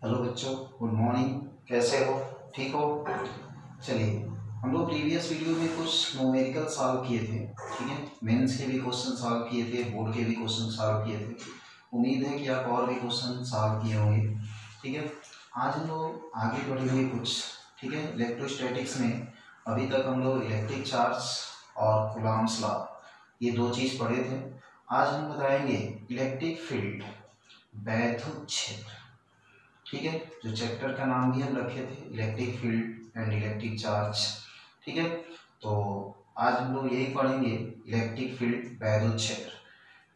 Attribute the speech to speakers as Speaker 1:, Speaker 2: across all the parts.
Speaker 1: Hello बच्चों, good morning. कैसे हो? ठीक हो? चलिए, हम लोग प्रीवियस वीडियो में कुछ न्यूमेरिकल सॉल्व किए थे। ठीक है, मेंस के भी क्वेश्चन सॉल्व किए थे, बोर्ड के भी क्वेश्चन सॉल्व किए थे। उम्मीद है कि आप और भी क्वेश्चन सॉल्व किए होंगे। ठीक है, आज हम लोग आगे बढ़ेंगे कुछ। ठीक है, इलेक्ट्रोस्टैटिक्स में अभी तक हम लोग इलेक्ट्रिक चार्ज और कूलॉम्स लॉ, ये दो चीज़ पढ़े थे। आज हम बताएंगे इलेक्ट्रिक फील्ड, वैद्युत क्षेत्र। ठीक है, जो चैप्टर का नाम भी हम रखे थे electric field and electric charge. ठीक है, तो आज हम लोग यही पढ़ेंगे इलेक्ट्रिक फील्ड, वैद्युत क्षेत्र।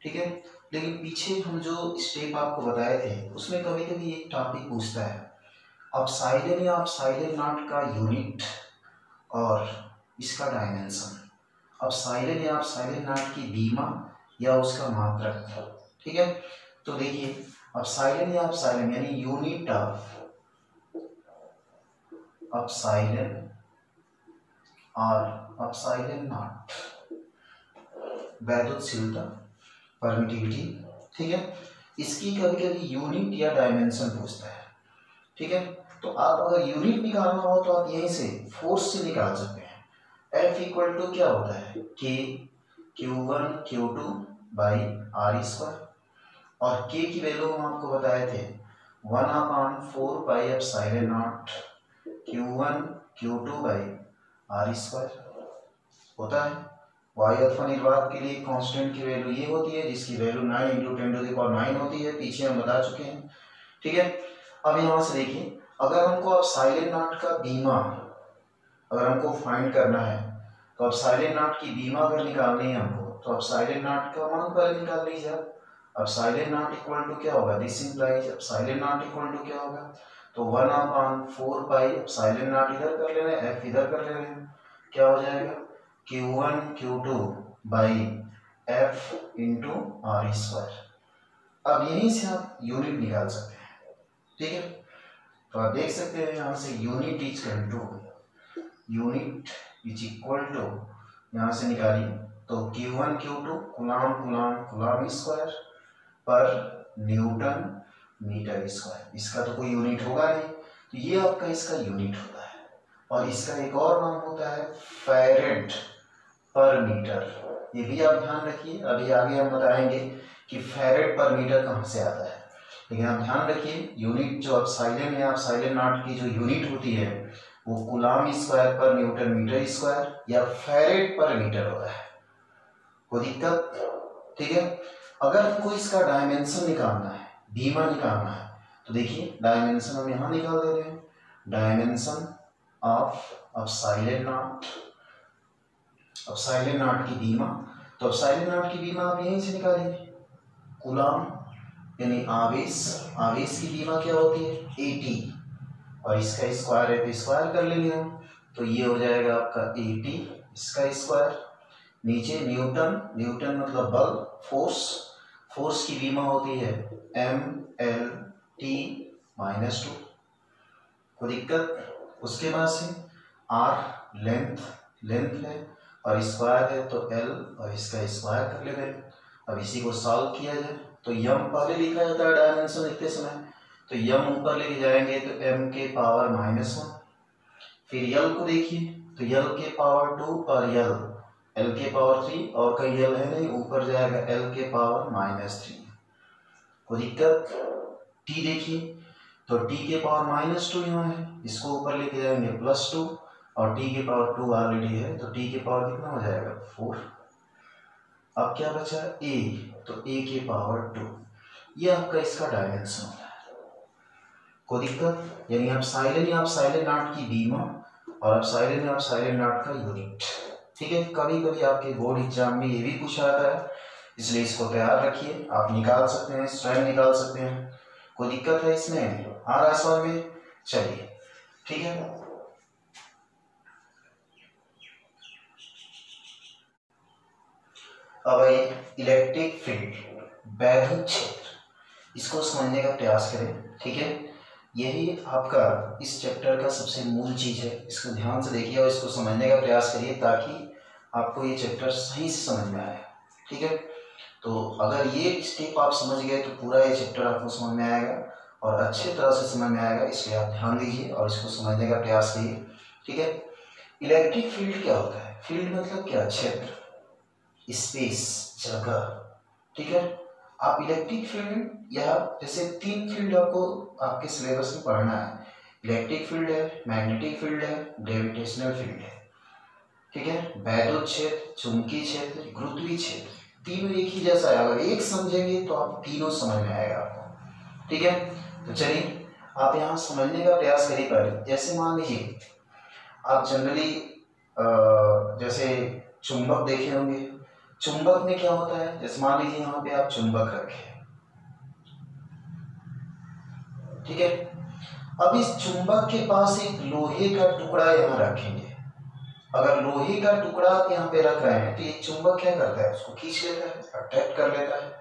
Speaker 1: ठीक है, लेकिन पीछे हम जो स्टेप आपको बताए थे उसमें कभी कभी एक टॉपिक पूछता है, अपसाइलन या अपसाइलन नॉट का यूनिट और इसका डायमेंशन। अपसाइलन या अपसाइलन नॉट की बीमा या उसका मात्रक। ठीक है, तो देखिए, अपसाइलन या अपसाइलन यानी यूनिट ऑफ अपसाइलन और अपसाइलन नॉट, वैद्युतशीलता, परमिटिविटी। ठीक है, इसकी कभी कभी यूनिट या डायमेंशन पूछता है। ठीक है, तो आप अगर यूनिट निकालना हो तो आप यहीं से फोर्स से निकाल सकते हैं। F इक्वल टू क्या होता है, K Q1 Q2 by R square, और K की वैल्यू हम आपको बताए थे 1/4 pi epsilon not Q1 Q2 by R square होता है। वाई अल्फा निर्वात के लिए कांस्टेंट की वैल्यू ये होती है, जिसकी वैल्यू 9 × 10⁹ होती है, पीछे हम बता चुके हैं। ठीक है, अब यहाँ से देखिए, अगर हमको एप्सिलॉन नॉट का बीमा अगर हमको फाइंड करना है, तो एप्सिलॉन नॉट की बीमा अगर निकालनी है हमको, तो एप्सिलॉन नॉट का मान पहले निकाल लीजिए आप। एप्सिलॉन नॉट इक्वल टू क्या होगा, this implies epsilon not equal to क्या होगा, तो 1/4 पाई एप्सिलॉन नॉट इधर कर ले रहे हैं, एफ इधर कर ले रहे हैं, क्या हो जाएगा Q1 Q2 by F into R square. अब यहीं से आप यूनिट निकाल सकते हैं। ठीक है, तो आप देख सकते हैं यहाँ से यूनिट इज इक्वल टू यहाँ से निकालिए, तो Q1 Q2 Coulomb Coulomb Coulomb square पर न्यूटन मीटर स्क्वायर। इसका तो कोई यूनिट होगा नहीं, तो ये आपका इसका यूनिट होता है। और इसका एक और नाम होता है फैरेड पर मीटर। ये भी आप ध्यान रखिए, अभी आगे हम बताएंगे कि फैरेड पर मीटर कहाँ से आता है। लेकिन आप ध्यान रखिए, यूनिट जो एप्सिलॉन या एप्सिलॉन नॉट की जो यूनिट होती है वो कूलॉम स्क्वायर पर न्यूटन मीटर स्क्वायर या फैरेड पर मीटर होता है। कोई दिक्कत? ठीक है, अगर हमको इसका डायमेंशन निकालना है, बीमा निकालना है, तो देखिए डायमेंशन हम यहाँ निकाल दे रहे हैं, डायमेंशन ऑफ एप्सिलॉन नॉट की बीमा। तो एप्सिलॉन नॉट की बीमा आप यहीं से निकालेंगे, कूलॉम यानी आवेश की बीमा क्या होती है 80, और इसका स्क्वायर है तो स्क्वायर कर लेंगे हम, तो ये हो जाएगा आपका 80 इसका स्क्वायर। नीचे न्यूटन मतलब बल, फोर्स की बीमा होती है MLT-2। कोई दिक्कत? उसके बाद से R लेंथ है और स्क्वायर है, तो L और इसका स्क्वायर कर ले रहे हैं। अब इसी को सॉल्व किया जाए, तो m पहले लिखा जाता है डायमेंशन लिखते समय, तो m ऊपर लेके जाएंगे तो m के पावर -1। फिर l को देखिए, तो l के पावर 2 और l के पावर 3, और कहीं l है नहीं, ऊपर जाएगा l के पावर -3। कोई दिक्कत? t देखिए, तो t के पावर -2 यहाँ है, इसको ऊपर लेके जाएंगे +2, और t के पावर 2 ऑलरेडी है, तो t के पावर कितना हो जाएगा 4। अब क्या बचा a, तो a के पावर 2, ये आपका इसका डायमेंशन होता है। कोई दिक्कत? यानी एप्सिलॉन या एप्सिलॉन नॉट की बीमा और एप्सिलॉन या एप्सिलॉन नॉट का यूनिट। ठीक है, कभी कभी आपके बोर्ड एग्जाम में ये भी पूछा जाता है, इसलिए इसको तैयार रखिए। आप निकाल सकते हैं, स्वयं निकाल सकते हैं, कोई दिक्कत है इसमें? आ रहा है समझ में? चलिए, ठीक है। अब इलेक्ट्रिक फील्ड, वैद्युत क्षेत्र, इसको समझने का प्रयास करें। ठीक है, यही आपका इस चैप्टर का सबसे मूल चीज है। इसको ध्यान से देखिए और इसको समझने का प्रयास करिए, ताकि आपको ये चैप्टर सही से समझ में आए। ठीक है, तो अगर ये स्टेप आप समझ गए तो पूरा ये चैप्टर आपको समझ में आएगा। और अच्छे तरह से समझ में आएगा, इसलिए आप ध्यान दीजिए और इसको समझने का प्रयास कीजिए। ठीक है, इलेक्ट्रिक फील्ड क्या होता है? फील्ड मतलब क्या? क्षेत्र, स्पेस, जगह। ठीक है, आप इलेक्ट्रिक फील्ड या जैसे 3 फील्ड आपको आपके सिलेबस में पढ़ना है, इलेक्ट्रिक फील्ड है, मैग्नेटिक फील्ड है, ग्रेविटेशनल फील्ड है। ठीक है, वैद्युत क्षेत्र, चुंबकीय क्षेत्र, गुरुत्वीय क्षेत्र, तीनों एक ही जैसा है। अगर एक समझेंगे तो आप तीनों समझ में आएगा आपको। ठीक है, तो चलिए आप यहाँ समझने का प्रयास करिए। पहले जैसे मान लीजिए आप जनरली जैसे चुंबक देखे होंगे, चुंबक में क्या होता है? जैसे मान लीजिए यहाँ पे आप चुंबक रखे, ठीक है, अब इस चुंबक के पास एक लोहे का टुकड़ा यहाँ रखेंगे। अगर लोहे का टुकड़ा आप यहाँ पे रख रहे हैं तो ये चुंबक क्या करता है? उसको खींच लेता है, अट्रैक्ट कर लेता है।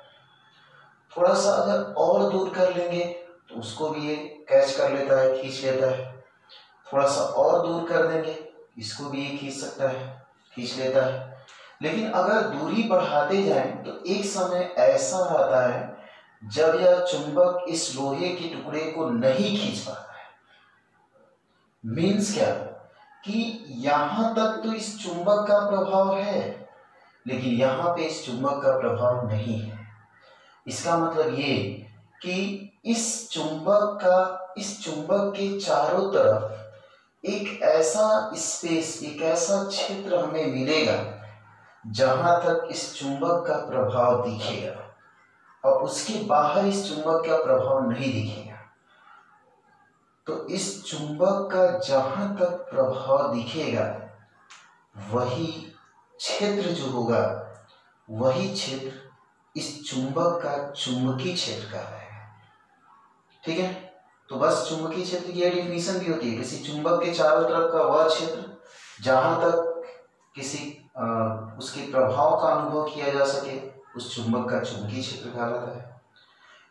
Speaker 1: थोड़ा सा अगर और दूर कर लेंगे तो उसको भी ये कैच कर लेता है, खींच लेता है। थोड़ा सा और दूर कर देंगे, इसको भी ये खींच सकता है, खींच लेता है। लेकिन अगर दूरी बढ़ाते जाएं तो एक समय ऐसा आता है जब यह चुंबक इस लोहे के टुकड़े को नहीं खींच पाता है। मीन्स क्या कि यहां तक तो इस चुंबक का प्रभाव है, लेकिन यहां पे इस चुंबक का प्रभाव नहीं है। इसका मतलब ये कि इस चुंबक के चारों तरफ एक ऐसा स्पेस, एक ऐसा क्षेत्र हमें मिलेगा जहां तक इस चुंबक का प्रभाव दिखेगा, और उसके बाहर इस चुंबक का प्रभाव नहीं दिखेगा। तो इस चुंबक का जहां तक प्रभाव दिखेगा वही क्षेत्र जो होगा, वही क्षेत्र इस चुंबक का चुंबकीय क्षेत्र कहलाएगा। ठीक है, तो बस चुंबकीय क्षेत्र की डेफिनेशन भी होती है, किसी चुंबक के चारों तरफ का वह क्षेत्र जहां तक किसी उसके प्रभाव का अनुभव किया जा सके, उस चुंबक का चुंबकीय क्षेत्र कहलाता है।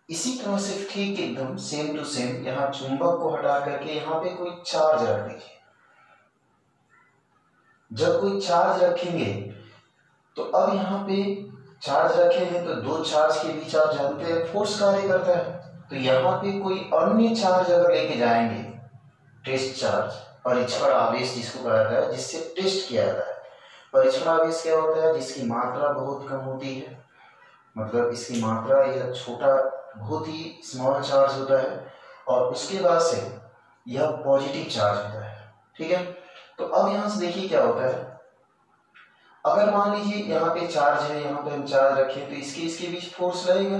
Speaker 1: इसी तरह से ठीक एकदम सेम टू सेम यहाँ चुंबक को हटा करके यहाँ पे कोई चार्ज रख दीजिए। जब कोई चार्ज रखेंगे तो अब यहाँ पे चार्ज रखे हैं तो दो चार्ज के बीच आप जानते हैं फोर्स कार्य करता है। तो यहाँ पे कोई अन्य चार्ज अगर लेके जाएंगे, टेस्ट चार्ज, परीक्षण आवेश जिसको कहा जाता है, जिससे टेस्ट किया जाता है। परीक्षण आवेश क्या होता है? जिसकी मात्रा बहुत कम होती है, मतलब इसकी मात्रा यह छोटा, बहुत ही स्मॉल चार्ज होता है, और उसके बाद से यह पॉजिटिव चार्ज होता है। ठीक है, तो अब यहाँ से देखिए क्या होता है। अगर मान लीजिए यहाँ पे चार्ज है, यहाँ पे हम चार्ज रखें तो इसके बीच फोर्स लगेगा।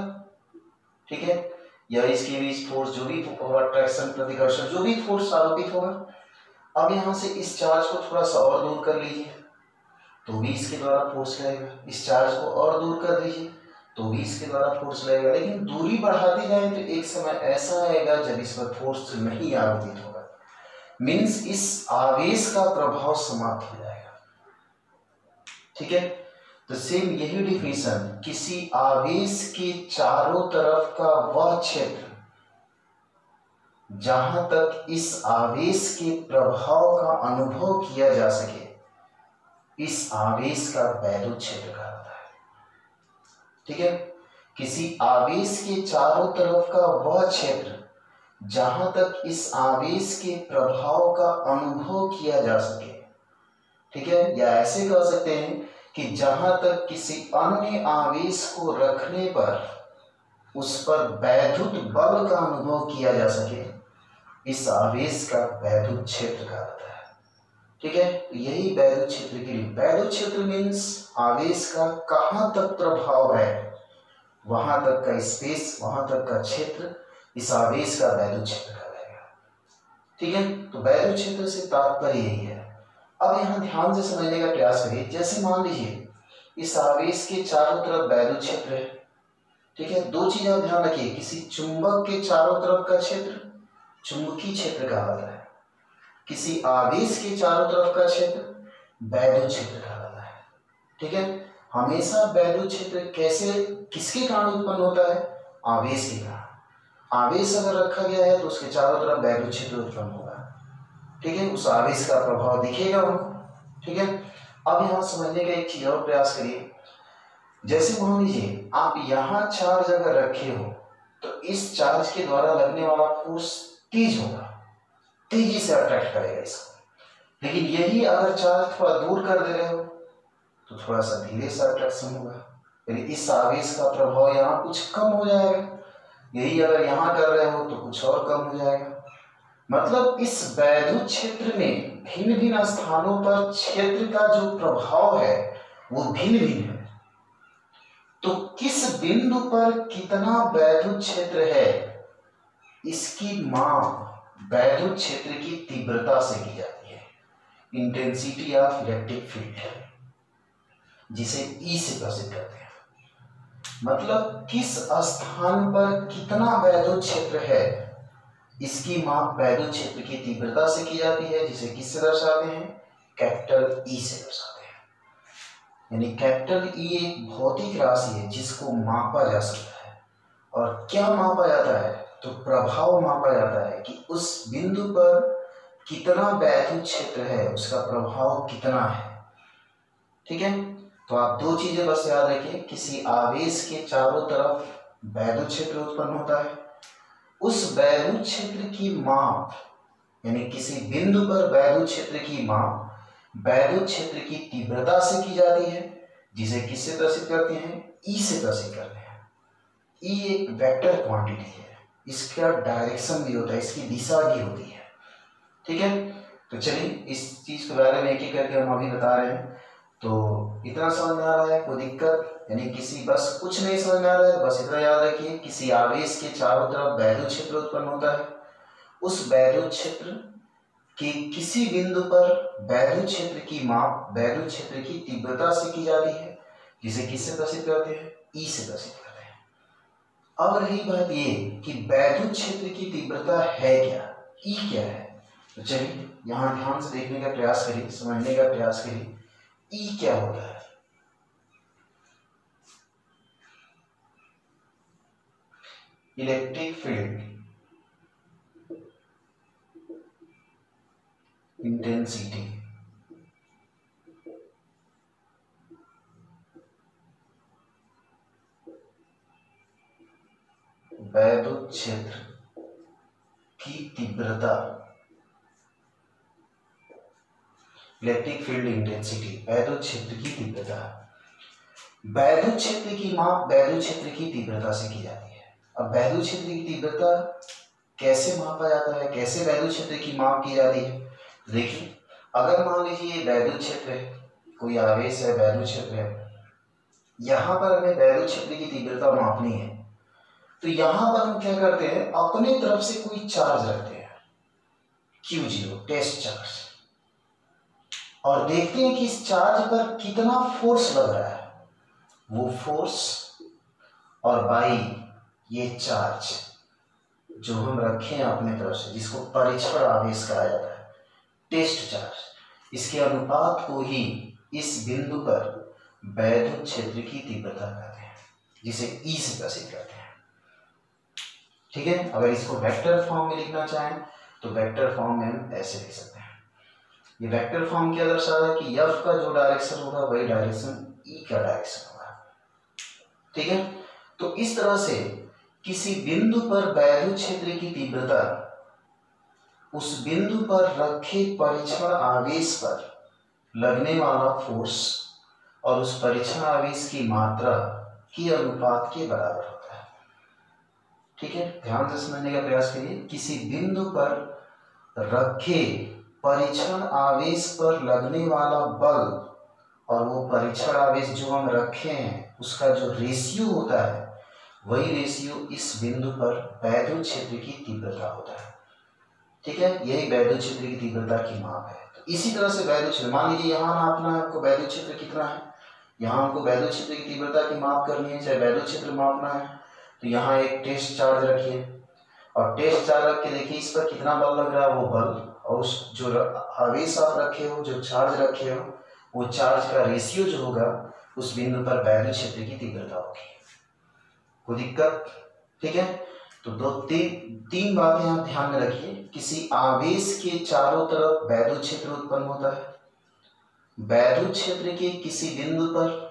Speaker 1: ठीक है, या इसके बीच फोर्स जो भी होगा, अट्रैक्शन, प्रतिकर्षण, जो भी फोर्स आरोपित होगा। अब यहाँ से इस चार्ज को थोड़ा सा और दूर कर लीजिए तो भी इसके द्वारा फोर्स लगेगा। इस चार्ज को और दूर कर दीजिए तो भी इसके द्वारा फोर्स लगेगा। लेकिन दूरी बढ़ाते जाए तो एक समय ऐसा आएगा जब इस पर फोर्स नहीं आरोपित होगा, मीन्स इस आवेश का प्रभाव समाप्त हो जाएगा। ठीक है, तो सेम यही डिफिनेशन, किसी आवेश के चारों तरफ का वह क्षेत्र जहां तक इस आवेश के प्रभाव का अनुभव किया जा सके, इस आवेश का वैद्युत क्षेत्र कहलाता है। ठीक है, किसी आवेश के चारों तरफ का वह क्षेत्र जहां तक इस आवेश के प्रभाव का अनुभव किया जा सके। ठीक है, या ऐसे कह सकते हैं कि जहां तक किसी अन्य आवेश को रखने पर उस पर वैद्युत बल का अनुभव किया जा सके, इस आवेश का वैद्युत क्षेत्र कहलाता है। ठीक है, यही वैद्युत क्षेत्र के लिए, वैद्युत क्षेत्र मीन्स आवेश का कहां तक प्रभाव है, वहां तक का स्पेस, वहां तक का क्षेत्र इस आवेश का वैद्युत क्षेत्र कहलाएगा। ठीक है, तो वैद्युत क्षेत्र से तात्पर्य यही है। अब यहाँ ध्यान से समझने का प्रयास करिए। जैसे मान लीजिए इस आवेश के चारों तरफ वैद्युत क्षेत्र है। ठीक है, दो चीजें आप ध्यान रखिए, किसी चुंबक के चारों तरफ का क्षेत्र चुंबकीय क्षेत्र कहलाता है, किसी आवेश के चारों तरफ का क्षेत्र वैद्युत क्षेत्र कहलाता है। ठीक है, हमेशा वैद्युत क्षेत्र कैसे, किसके कारण उत्पन्न होता है? आवेश के कारण। आवेश अगर रखा गया है तो उसके चारों तरफ वैद्युत क्षेत्र उत्पन्न होगा। ठीक है, उस आवेश का प्रभाव दिखेगा हमको। ठीक है, अब यहाँ समझने का एक चीज और प्रयास करिए। जैसे मान लीजिए आप यहाँ चार्ज अगर रखे हो, तो इस चार्ज के द्वारा लगने वाला फोर्स तेज होगा, तेजी से अट्रैक्ट करेगा इसको। लेकिन यही अगर चार्ज थोड़ा दूर कर दे रहे हो तो थोड़ा सा धीरे से अट्रैक्शन होगा, यानी इस आवेश का प्रभाव यहाँ कुछ कम हो जाएगा। यही अगर यहाँ कर रहे हो तो कुछ और कम हो जाएगा। मतलब इस वैद्युत क्षेत्र में भिन्न भिन्न स्थानों पर क्षेत्र का जो प्रभाव है वो भिन्न भिन्न है। तो किस बिंदु पर कितना वैद्युत क्षेत्र है इसकी माप वैद्युत क्षेत्र की तीव्रता से की जाती है, इंटेंसिटी ऑफ इलेक्ट्रिक फील्ड, जिसे ई से प्रसिद्ध करते हैं। मतलब किस स्थान पर कितना वैद्युत क्षेत्र है इसकी माप वैद्युत क्षेत्र की तीव्रता से की जाती है, जिसे किससे दर्शाते हैं, कैपिटल ई से दर्शाते हैं। यानी कैपिटल ई एक भौतिक राशि है जिसको मापा जा सकता है। और क्या मापा जाता है, तो प्रभाव मापा जाता है कि उस बिंदु पर कितना वैद्युत क्षेत्र है, उसका प्रभाव कितना है। ठीक है, तो आप दो चीजें बस याद रखिए, किसी आवेश के चारों तरफ वैद्युत क्षेत्र उत्पन्न होता है, उस वैद्युत क्षेत्र की माप यानी किसी बिंदु पर वैद्युत क्षेत्र की माप वैद्युत क्षेत्र की तीव्रता से की जाती है, जिसे किससे प्रसिद्ध करते हैं, ई से प्रसिद्ध करते हैं। ई एक वेक्टर क्वांटिटी है, इसका डायरेक्शन भी होता है, इसकी दिशा भी होती है। ठीक है, तो चलिए इस चीज के बारे में एक एक करके हम अभी बता रहे हैं। तो इतना समझ में आ रहा है, कोई दिक्कत, यानी किसी बस कुछ नहीं समझ में आ रहा है, बस इतना याद रखिए, किसी आवेश के चारों तरफ वैद्युत क्षेत्र उत्पन्न होता है, उस वैद्युत क्षेत्र के किसी बिंदु पर वैद्युत क्षेत्र की माप वैद्युत क्षेत्र की तीव्रता से की जाती है, जिसे किससे प्रसिद्ध करते हैं, ई से प्रसिद्ध करते हैं। अब रही बात ये कि वैद्युत क्षेत्र की तीव्रता है क्या, ई क्या है, तो चलिए यहाँ ध्यान से देखने का प्रयास करिए, समझने का प्रयास करिए, ई क्या होता है। इलेक्ट्रिक फील्ड इंटेंसिटी, वैद्युत क्षेत्र की तीव्रता, इलेक्ट्रिक फील्ड इंटेंसिटी, वैद्युत क्षेत्र की तीव्रता। वैद्युत क्षेत्र की माप वैद्युत क्षेत्र की तीव्रता से की जाती है। अब वैद्युत क्षेत्र की तीव्रता कैसे मापा जाता है, कैसे वैद्युत क्षेत्र की माप की जाती है, देखिए अगर मान लीजिए वैद्युत क्षेत्र है, कोई आवेश है, वैद्युत क्षेत्र है, यहाँ पर हमें वैद्युत क्षेत्र की तीव्रता मापनी है, तो यहाँ पर हम क्या करते हैं, अपने तरफ से कोई चार्ज रखते हैं Q0 टेस्ट चार्ज, और देखते हैं कि इस चार्ज पर कितना फोर्स लग रहा है। वो फोर्स और बाई ये चार्ज जो हम रखे हैं अपने तरफ से, जिसको परीक्षण आवेश कहा जाता है, टेस्ट चार्ज, इसके अनुपात को ही इस बिंदु पर वैद्युत क्षेत्र की तीव्रता कहते हैं, जिसे ई से प्रसिद्ध करते हैं। ठीक है, अगर इसको वेक्टर फॉर्म में लिखना चाहें तो वेक्टर फॉर्म में हम ऐसे लिख सकते हैं। ये वेक्टर फॉर्म क्या दर्शा रहा है कि एफ का जो डायरेक्शन होगा वही डायरेक्शन ई का डायरेक्शन होगा। ठीक है, तो इस तरह से किसी बिंदु पर वैद्युत क्षेत्र की तीव्रता उस बिंदु पर रखे परीक्षण आवेश पर लगने वाला फोर्स और उस परीक्षण आवेश की मात्रा के अनुपात के बराबर होता है। ठीक है, ध्यान से समझने का प्रयास करिए, किसी बिंदु पर रखे परीक्षण आवेश पर लगने वाला बल और वो परीक्षण आवेश जो हम रखे हैं उसका जो रेशियो होता है, वही रेशियो इस बिंदु पर वैद्युत क्षेत्र की तीव्रता होता है। ठीक है, यही वैद्युत क्षेत्र की तीव्रता की माप है। तो इसी तरह से वैद्युत क्षेत्र, मान लीजिए यहाँ नापना है आपको वैद्युत क्षेत्र कितना है, यहाँ हमको वैद्युत क्षेत्र की तीव्रता की माप करनी है, चाहे वैद्युत क्षेत्र मापना है, तो यहाँ एक टेस्ट चार्ज रखिए और टेस्ट चार्ज रख के देखिए इस पर कितना बल लग रहा है, वो बल और उस जो आवेश आप रखे हो, जो चार्ज रखे हो, वो चार्ज का रेशियो जो होगा उस बिंदु पर वैद्युत क्षेत्र की तीव्रता होगी। कोई दिक्कत? ठीक है, तो तीन बातें आप ध्यान में रखिए, किसी आवेश के चारों तरफ वैद्युत क्षेत्र उत्पन्न होता है, वैद्युत क्षेत्र के किसी बिंदु पर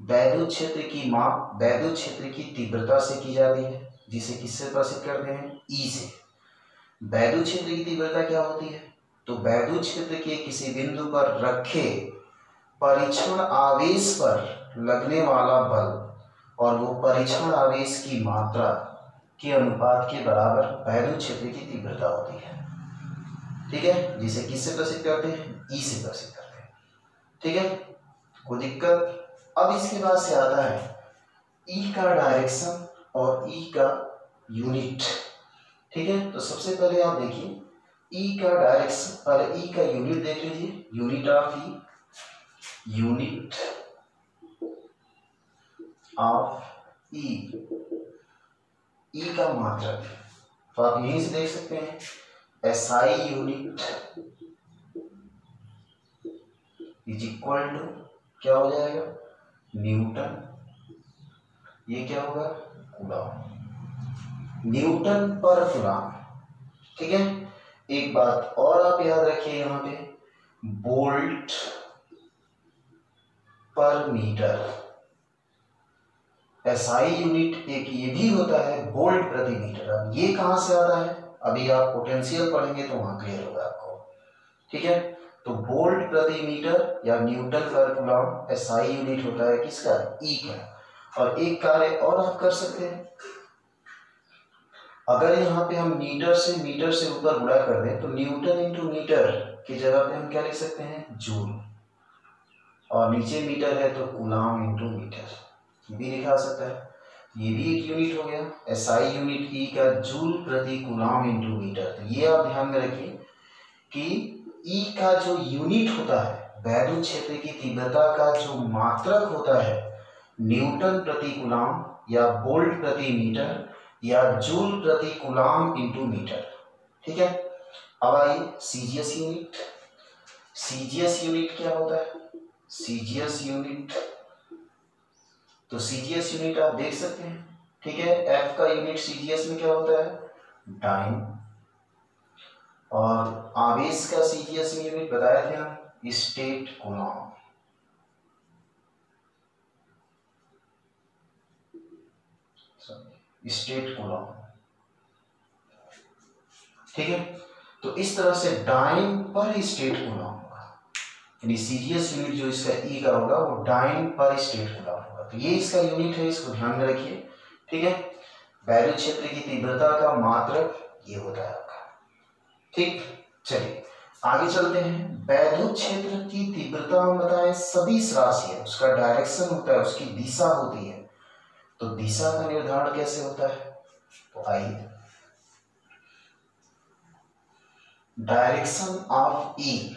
Speaker 1: वैद्युत क्षेत्र की माप वैद्युत क्षेत्र की तीव्रता से की जाती है, जिसे किससे प्रदर्शित करते हैं, ई से। वैद्युत क्षेत्र की तीव्रता क्या होती है, तो वैद्युत क्षेत्र के किसी बिंदु पर रखे परीक्षण आवेश पर लगने वाला बल और वो परीक्षण आवेश की मात्रा के अनुपात के बराबर वैद्युत क्षेत्र की तीव्रता होती है। ठीक है, जिसे किससे प्रदर्शित करते हैं, ई से प्रदर्शित करते हैं। ठीक है, कोई दिक्कत? अब इसके बाद से आता है ई का डायरेक्शन और ई का यूनिट। ठीक है, तो सबसे पहले आप देखिए ई का डायरेक्शन, पहले ई का यूनिट देख लीजिए, unit of E, unit of E, E का मात्रक, तो आप यहीं से देख सकते हैं SI unit is equal to क्या हो जाएगा, न्यूटन, ये क्या होगा, कूलॉम, न्यूटन पर कूलॉम। ठीक है, एक बात और आप याद रखिए यहाँ पे, वोल्ट पर मीटर, एसआई यूनिट एक ये भी होता है वोल्ट प्रति मीटर। अब ये कहां से आता है, अभी आप पोटेंशियल पढ़ेंगे तो वहां क्लियर होगा आपको। ठीक है, तो वोल्ट प्रति मीटर या न्यूटन पर कूलॉम एसआई यूनिट होता है किसका, ई का। और एक कार्य और आप कर सकते हैं, अगर यहाँ पे हम मीटर से ऊपर गुणा कर दें तो न्यूटन इंटू मीटर की जगह पे हम क्या लिख सकते हैं, जूल, और नीचे मीटर है तो कूलॉम इंटू मीटर भी लिखा सकता है। ये भी एक यूनिट हो गया, एसआई यूनिट ई का जूल प्रति कूलॉम इंटू मीटर। तो ये आप ध्यान में रखिए कि ई का जो यूनिट होता है वैद्युत क्षेत्र की तीव्रता का जो मात्रक होता है न्यूटन प्रति कूलॉम या वोल्ट प्रति मीटर या जूल प्रति कूलॉम इंटू मीटर। ठीक है, अब आइए सीजीएस यूनिट। सीजीएस यूनिट क्या होता है, सीजीएस यूनिट, तो सीजीएस यूनिट आप देख सकते हैं। ठीक है, एफ का यूनिट सीजीएस में क्या होता है, डाइन, और आवेश का सीजीएस में यूनिट बताया थे हम, स्टेट कूलॉम। State Coulomb. ठीक है, तो इस तरह से डाइन पर स्टेट कूलॉम होगा, यानी सीजीएस यूनिट जो इसका ई का होगा वो डाइन पर स्टेट कूलॉम होगा। तो ये इसका यूनिट है, इसको ध्यान में रखिए। ठीक है, वैद्युत क्षेत्र की तीव्रता का मात्रक ये होता है आपका। ठीक, चलिए आगे चलते हैं। वैद्युत क्षेत्र की तीव्रता हम बताएं सदिश राशि है, उसका डायरेक्शन होता है, उसकी दिशा होती है। तो दिशा का निर्धारण कैसे होता है, तो आइए, direction of E,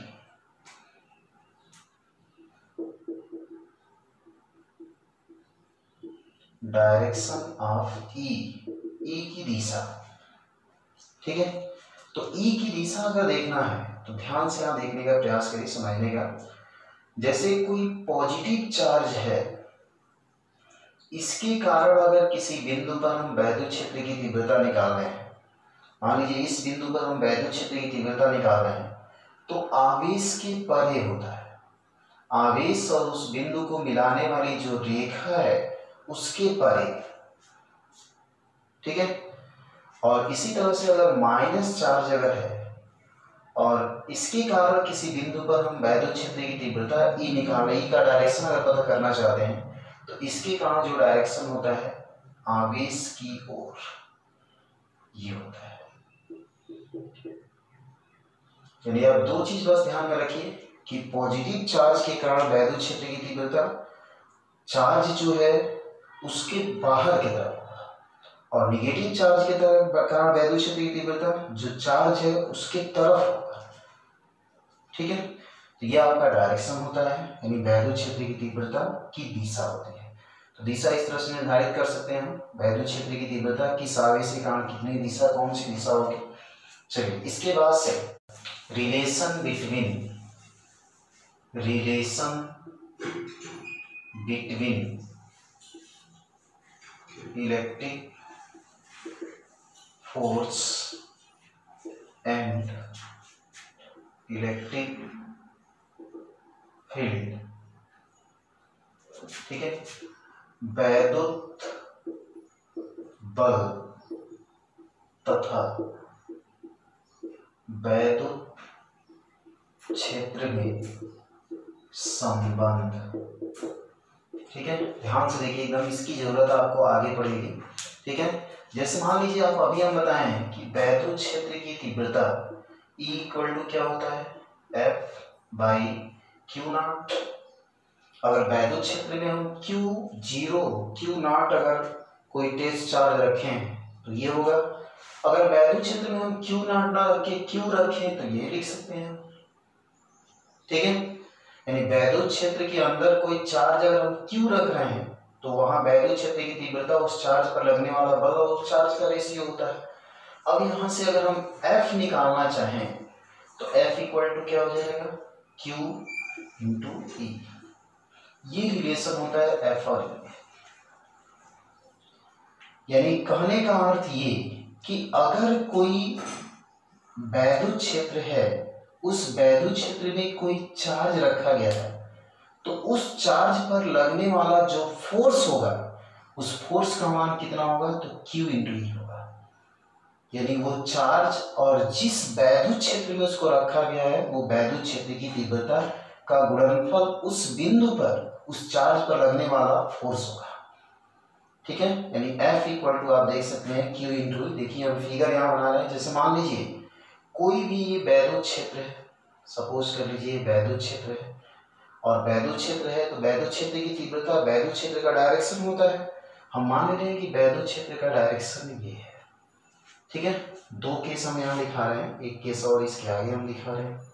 Speaker 1: direction of E, E की दिशा। ठीक है, तो ई की दिशा अगर देखना है तो ध्यान से आप देखने का प्रयास करिए, समझने का। जैसे कोई पॉजिटिव चार्ज है, इसके कारण अगर किसी बिंदु पर हम वैद्युत क्षेत्र की तीव्रता निकाल रहे हैं, मान लीजिए इस बिंदु पर हम वैद्युत क्षेत्र की तीव्रता निकाल रहे हैं, तो आवेश के परे होता है, आवेश और उस बिंदु को मिलाने वाली जो रेखा है उसके परे। ठीक है, और इसी तरह से अगर माइनस चार्ज अगर है और इसके कारण किसी बिंदु पर हम वैद्युत क्षेत्र की तीव्रता ई निकाल रहे, ई का डायरेक्शन अगर पता करना चाहते हैं तो इसके कारण जो डायरेक्शन होता है आवेश की ओर, ये होता है। यानी आप दो चीज बस ध्यान में रखिए कि पॉजिटिव चार्ज के कारण वैद्युत क्षेत्र की तीव्रता, चार्ज जो है उसके बाहर की तरफ, और निगेटिव चार्ज के कारण वैद्युत क्षेत्र की तीव्रता जो चार्ज है उसके तरफ होगा। ठीक है, तो ये आपका डायरेक्शन होता है, यानी वैद्युत क्षेत्र की तीव्रता की दिशा होती है। तो दिशा इस तरह से निर्धारित कर सकते हैं हम, वैद्युत क्षेत्र की तीव्रता किस आवेश के कारण कितनी दिशा, कौन सी दिशा होगी। चलिए, इसके बाद से relation between electric force and electric field. ठीक है, वैद्युत बल तथा वैद्युत क्षेत्र में संबंध। ठीक है, ध्यान से देखिए, एकदम इसकी जरूरत आपको आगे पड़ेगी। ठीक है, जैसे मान लीजिए आप अभी हम बताए हैं कि वैद्युत क्षेत्र की तीव्रता E इक्वल टू क्या होता है, F बाई क्यू नॉट। अगर वैद्युत क्षेत्र में हम Q0 अगर कोई टेस्ट चार्ज रखें तो ये होगा। अगर वैद्युत क्षेत्र में हम Q0 ना रखे Q रखें तो ये लिख सकते हैं। ठीक है, यानी वैद्युत क्षेत्र के अंदर कोई चार्ज अगर हम Q रख रहे हैं तो वहां वैद्युत क्षेत्र की तीव्रता उस चार्ज पर लगने वाला बल और उस चार्ज का रेशियो होता है। अब यहाँ से अगर हम F निकालना चाहें तो F इक्वल टू क्या हो जाएगा, Q इंटू E। ये रिलेशन होता है F और E में। यानी कहने का अर्थ ये कि अगर कोई वैद्युत क्षेत्र है, उस वैद्युत क्षेत्र में कोई चार्ज रखा गया है, तो उस चार्ज पर लगने वाला जो फोर्स होगा उस फोर्स का मान कितना होगा, तो Q इंटू E होगा। यानी वो चार्ज और जिस वैद्युत क्षेत्र में उसको रखा गया है वो वैद्युत क्षेत्र की तीव्रता का गुणनफल उस बिंदु पर उस चार्ज पर लगने वाला फोर्स होगा। ठीक है, यानी F इक्वल टू आप देख सकते हैं Q इंटू। देखिए हम फिगर यहाँ बना रहे हैं। जैसे मान लीजिए कोई भी ये वैद्युत क्षेत्र है, सपोज कर लीजिए वैद्युत क्षेत्र है, और वैद्युत क्षेत्र है तो वैद्युत क्षेत्र की तीव्रता वैद्युत क्षेत्र का डायरेक्शन होता है। हम मान लेते हैं कि वैद्युत क्षेत्र का डायरेक्शन ये है। ठीक है, दो केस हम यहाँ दिखा रहे हैं, एक केस और इसके आगे हम दिखा रहे हैं।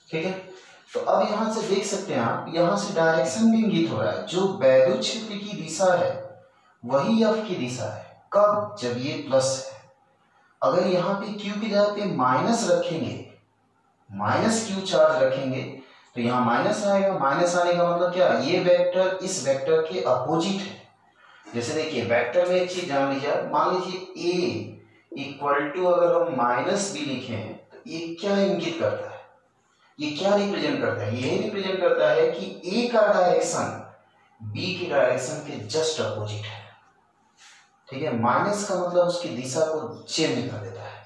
Speaker 1: ठीक है, तो अब यहां से देख सकते हैं आप, यहां से डायरेक्शन भी इंगित हो रहा है। जो वैद्युत क्षेत्र की दिशा है वही F की दिशा है। कब, जब ये प्लस है। अगर यहाँ पे Q की जगह पे माइनस रखेंगे, माइनस Q चार्ज रखेंगे तो यहाँ माइनस आएगा। माइनस आने का मतलब क्या, ये वेक्टर इस वेक्टर के अपोजिट है। जैसे देखिए वेक्टर में एक चीज जान लीजिए, मान लीजिए A इक्वल टू अगर हम माइनस भी लिखें तो ये क्या इंगित करता है, ये क्या रिप्रेजेंट करता है, ये रिप्रेजेंट करता है कि A का डायरेक्शन B की डायरेक्शन के जस्ट अपोजिट है। ठीक है, माइनस का मतलब उसकी दिशा को चेंज कर देता है।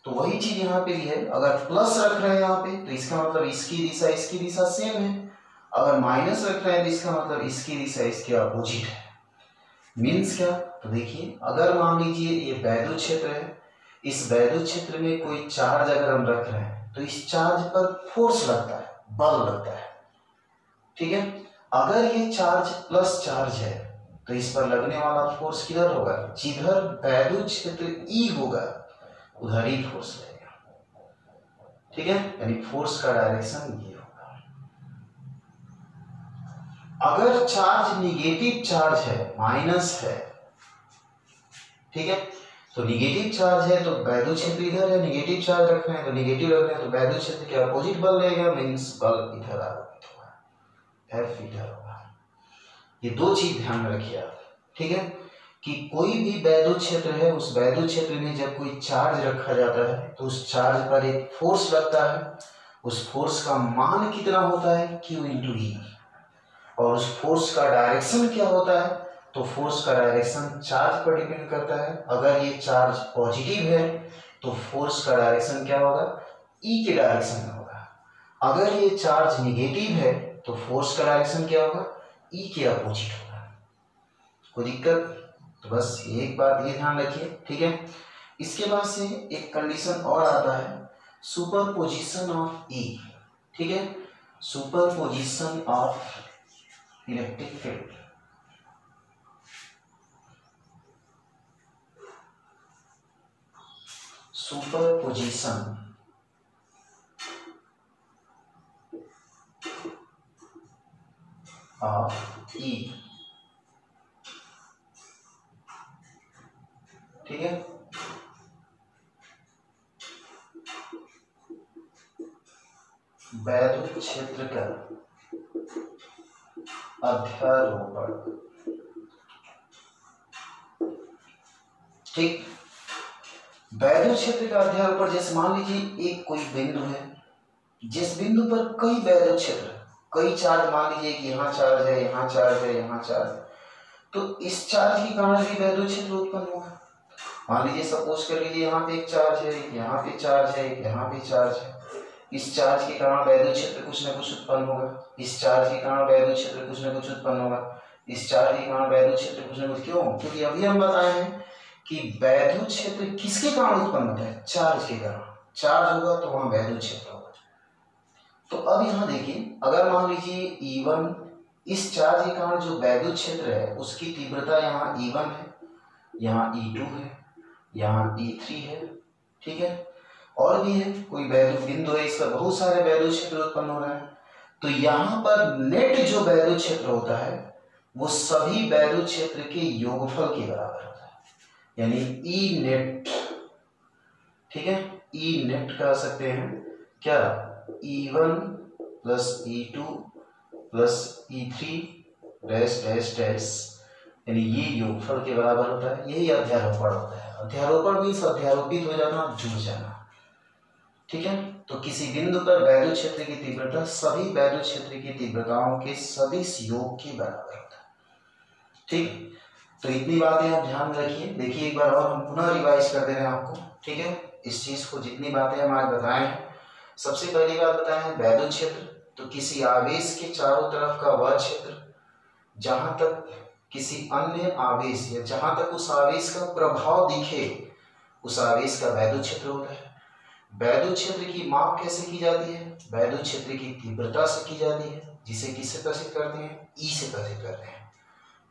Speaker 1: तो वही चीज यहाँ पे भी है। अगर प्लस रख रहे हैं यहाँ पे तो इसका मतलब इसकी दिशा सेम है। अगर माइनस रख रहे हैं तो इसका मतलब इसकी दिशा इसके अपोजिट है। मीन्स क्या, तो देखिए अगर मान लीजिए ये वैद्युत क्षेत्र है, इस वैद्युत क्षेत्र में कोई चार्ज अगर हम रख रहे हैं तो इस चार्ज पर फोर्स लगता है, बल लगता है। ठीक है, अगर ये चार्ज प्लस चार्ज है तो इस पर लगने वाला फोर्स किधर होगा, जिधर वैद्युत क्षेत्र E होगा उधर ही फोर्स लगेगा। ठीक है, यानी फोर्स का डायरेक्शन ये होगा। अगर चार्ज निगेटिव चार्ज है, माइनस है, ठीक है, तो निगेटिव चार्ज है तो वैद्युत क्षेत्र इधर है, निगेटिव चार्ज रख रहे हैं तो निगेटिव रख रहे हैं तो वैद्युत क्षेत्र के अपोजिट बल लगेगा, मींस बल इधर आरोपित होगा, F इधर होगा। ये दो चीज ध्यान में रखिए आप। ठीक है, कि कोई भी वैद्युत क्षेत्र है, उस वैद्युत क्षेत्र में जब कोई चार्ज रखा जाता है तो उस चार्ज पर एक फोर्स लगता है। उस फोर्स का मान कितना होता है, Q इंटू E। और उस फोर्स का डायरेक्शन क्या होता है, तो फोर्स का डायरेक्शन चार्ज पर डिपेंड करता है। अगर ये चार्ज पॉजिटिव है तो फोर्स का डायरेक्शन क्या होगा, E के डायरेक्शन में होगा। अगर ये चार्ज निगेटिव है तो फोर्स का डायरेक्शन क्या होगा, E के अपोजिट होगा। कोई दिक्कत, तो बस एक बात ये ध्यान रखिए। ठीक है, इसके बाद से एक कंडीशन और आता है, सुपरपोजिशन ऑफ E। ठीक है, superposition of electric field. Superposition of E। ठीक है, वैद्युत क्षेत्र का अध्यारोपण। ठीक, वैद्युत क्षेत्र का अध्यारोपण, जैसे मान लीजिए एक कोई बिंदु है, जिस बिंदु पर कई वैद्युत क्षेत्र, कई चार्ज, मान लीजिए कि यहाँ चार्ज है, यहाँ चार्ज है, यहाँ चार्ज है, तो इस चार्ज के कारण भी वैद्युत क्षेत्र उत्पन्न हुआ। मान लीजिए सपोज कर लीजिए यहाँ पे एक चार्ज है, यहाँ पे चार्ज है, यहाँ पे चार्ज है। इस चार्ज के कारण वैद्युत क्षेत्र कुछ न कुछ उत्पन्न होगा, इस चार्ज के कारण वैद्युत क्षेत्र कुछ न कुछ उत्पन्न होगा, इस चार्ज के कारण वैद्युत क्षेत्र कुछ न कुछ। क्यों? क्योंकि अभी हम बताए हैं कि वैद्युत क्षेत्र किसके कारण उत्पन्न होता है? चार्ज के कारण। चार्ज होगा तो वहां वैद्युत क्षेत्र होगा। तो अब यहाँ देखिए, अगर मान लीजिए E1, इस चार्ज के कारण जो वैद्युत क्षेत्र है उसकी तीव्रता यहाँ E1 है, यहाँ E2 है, यहाँ E3 है, ठीक है, और भी है, कोई वैद्युत बिंदु है, इसका बहुत सारे वैद्युत क्षेत्र उत्पन्न हो रहे हैं। तो यहाँ पर नेट जो वैद्युत क्षेत्र होता है वो सभी वैद्युत क्षेत्र के योगफल के बराबर होता है, यानी ई नेट, ठीक है, ई नेट कह सकते हैं क्या? E1 plus E2 plus E3 dash dash dash, यानी ये योगफल के बराबर होता है। यही अध्यारोपण होता है। अध्यारोपण मीन्स अध्यारोपित हो जाना, जुड़ जाना, ठीक है। तो किसी बिंदु पर वैद्युत क्षेत्र की तीव्रता सभी वैद्युत क्षेत्र की तीव्रताओं के सदिश योग के बराबर होता है, ठीक। तो इतनी बातें आप ध्यान में रखिए। देखिए एक बार और हम पुनः रिवाइज कर दे रहे हैं आपको, ठीक है, इस चीज को, जितनी बातें हम आज बताए हैं। सबसे पहली बात बताए हैं वैद्युत क्षेत्र, तो किसी आवेश के चारों तरफ का वह क्षेत्र जहां तक किसी अन्य आवेश या जहां तक उस आवेश का प्रभाव दिखे उस आवेश का वैद्युत क्षेत्र होता है। वैद्युत क्षेत्र की माप कैसे की जाती है? वैद्युत क्षेत्र की तीव्रता से की जाती है, जिसे किससे प्रदर्शित करते हैं? ई से प्रदर्शित करते हैं।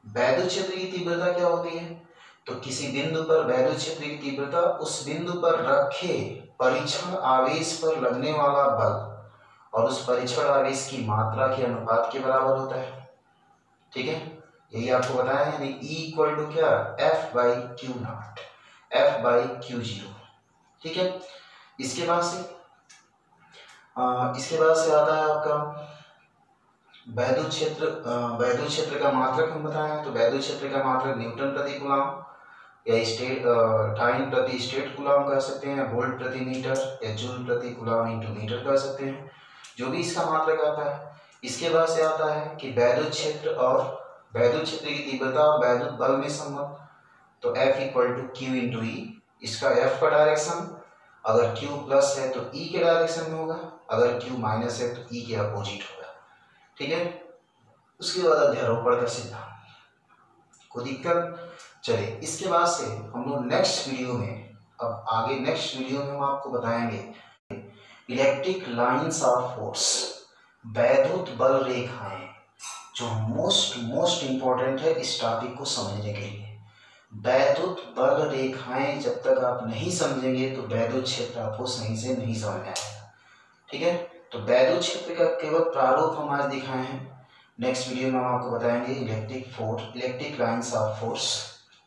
Speaker 1: वैद्युत क्षेत्र की तीव्रता क्या होती है? तो किसी बिंदु पर वैद्युत क्षेत्र की तीव्रता उस बिंदु पर रखे परीक्षण आवेश पर लगने वाला बल और उस परीक्षण आवेश की मात्रा के अनुपात के बराबर होता है, ठीक है। यही आपको बताया, यानी E इक्वल टू क्या? F/Q0, F/Q0, ठीक है। इसके बाद से आता है आपका वैद्युत क्षेत्र। वैद्युत क्षेत्र का मात्रक हम बताएं तो वैद्युत क्षेत्र का मात्रक न्यूटन प्रति कूलम या स्टेट टाइम प्रति स्टेट कूलम कह सकते हैं, वोल्ट प्रति मीटर या जूल प्रति कूलम इंटू मीटर कह सकते हैं, जो भी इसका मात्रक आता है। इसके बाद से आता है कि वैद्युत क्षेत्र और वैद्युत क्षेत्र की तीव्रता और वैद्युत बल में संबंध, तो F equal to Q into E. इसका F का डायरेक्शन अगर Q प्लस है तो E के डायरेक्शन में होगा, अगर Q माइनस है तो E के अपोजिट होगा, ठीक है। उसके बाद अध्यारोपण का सिद्धांत, कोई दिक्कत? चलिए, इसके बाद से हम लोग नेक्स्ट वीडियो में, अब आगे नेक्स्ट वीडियो में हम आपको बताएंगे इलेक्ट्रिक लाइंस ऑफ फोर्स, वैद्युत बल रेखाएं, जो मोस्ट इंपॉर्टेंट है इस टॉपिक को समझने के लिए। वैद्युत बल रेखाएं जब तक आप नहीं समझेंगे तो वैद्युत क्षेत्र आपको सही से नहीं समझ में आएगा, ठीक है। तो वैद्युत क्षेत्र का केवल प्रारूप हम आज दिखाए हैं। नेक्स्ट वीडियो में हम आपको बताएंगे इलेक्ट्रिक लाइंस ऑफ फोर्स,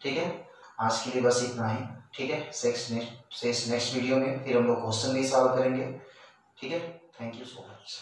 Speaker 1: ठीक है। आज के लिए बस इतना ही, ठीक है। नेक्स्ट वीडियो में फिर हम लोग क्वेश्चन भी सॉल्व करेंगे, ठीक है। Thank you so much.